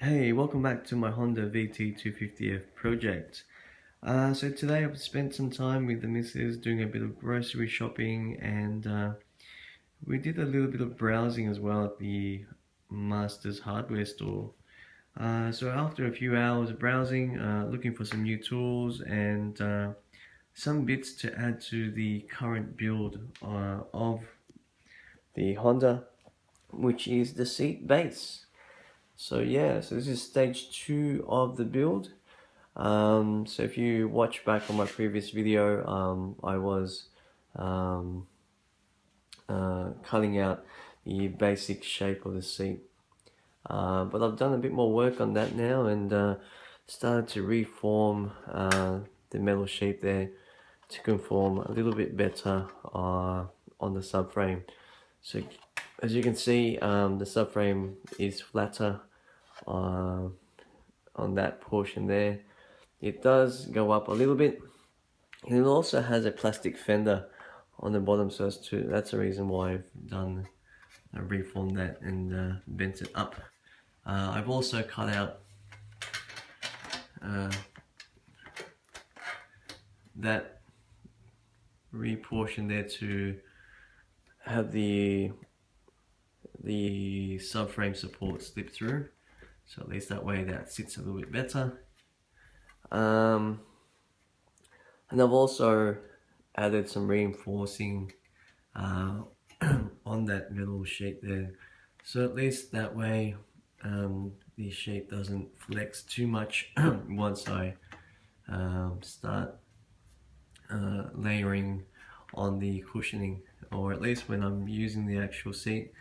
Hey, welcome back to my Honda VT250F project. So today I've spent some time with the missus doing a bit of grocery shopping, and we did a little bit of browsing as well at the Masters hardware store. So after a few hours of browsing, looking for some new tools and some bits to add to the current build of the Honda, which is the seat base. So yeah, so this is stage 2 of the build. So if you watch back on my previous video, I was cutting out the basic shape of the seat. But I've done a bit more work on that now and started to reform the metal sheet there to conform a little bit better on the subframe. So as you can see, the subframe is flatter on that portion there. It does go up a little bit, and it also has a plastic fender on the bottom, so that's the reason why I've done reformed that and bent it up. I've also cut out that portion there to have the subframe support slip through, so at least that way that sits a little bit better. And I've also added some reinforcing on that metal sheet there, so at least that way the sheet doesn't flex too much once I start layering on the cushioning, or at least when I'm using the actual seat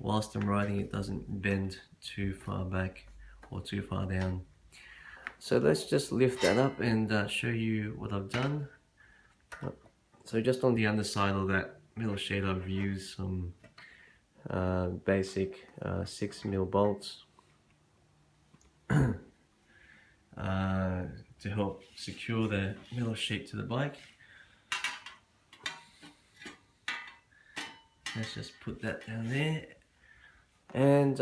whilst I'm riding, it doesn't bend too far back or too far down. So let's just lift that up and show you what I've done. So just on the underside of that metal sheet, I've used some basic 6mm bolts to help secure the metal sheet to the bike. Let's just put that down there. And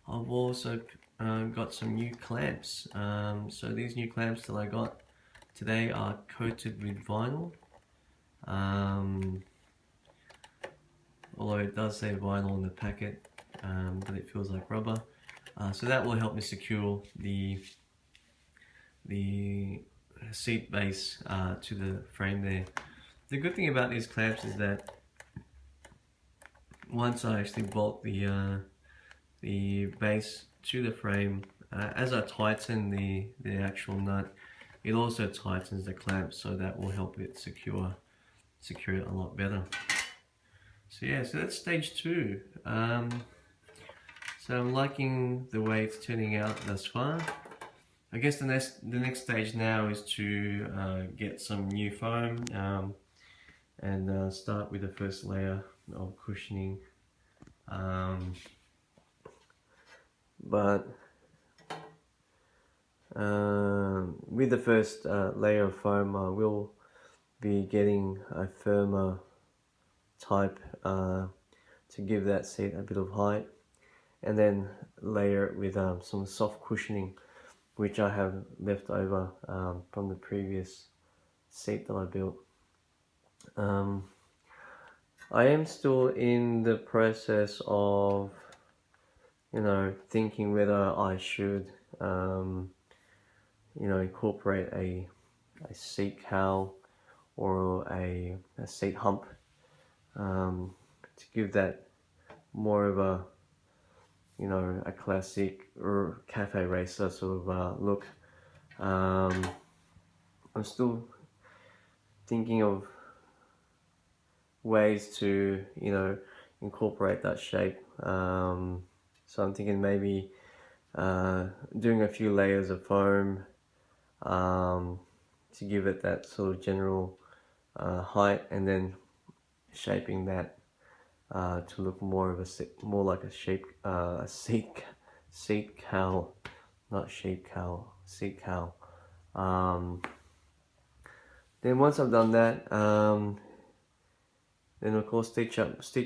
I've also got some new clamps. So these new clamps that I got today are coated with vinyl. Although it does say vinyl in the packet, but it feels like rubber. So that will help me secure the seat base to the frame there. The good thing about these clamps is that once I actually bolt the base to the frame, as I tighten the actual nut, it also tightens the clamp, so that will help it secure it a lot better. So yeah, so that's stage 2. So I'm liking the way it's turning out thus far. I guess the next stage now is to get some new foam and start with the first layer of cushioning. But with the first layer of foam, I will be getting a firmer type to give that seat a bit of height, and then layer it with some soft cushioning, which I have left over from the previous seat that I built. I am still in the process of, thinking whether I should, incorporate a seat cowl or a seat hump to give that more of a, a classic or cafe racer sort of look. I'm still thinking of ways to, incorporate that shape. So I'm thinking maybe doing a few layers of foam to give it that sort of general height, and then shaping that to look more like a seat cowl, not sheep cowl, seat cowl. Then once I've done that, then of course stitch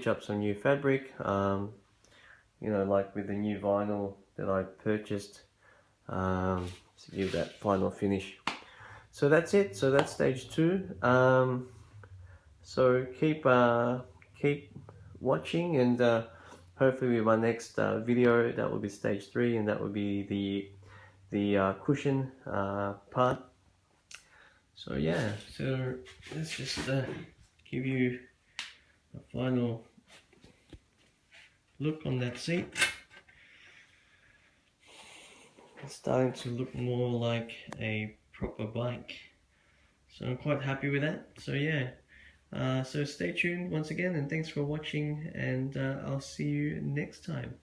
up some new fabric. you know, like with the new vinyl that I purchased, to give that final finish. So that's it. So that's stage 2. So keep watching, and hopefully with my next video, that will be stage 3, and that will be the cushion part. So yeah, so let's just give you a final look on that seat. It's starting to look more like a proper bike, so I'm quite happy with that. So yeah, so stay tuned once again, and thanks for watching, and I'll see you next time.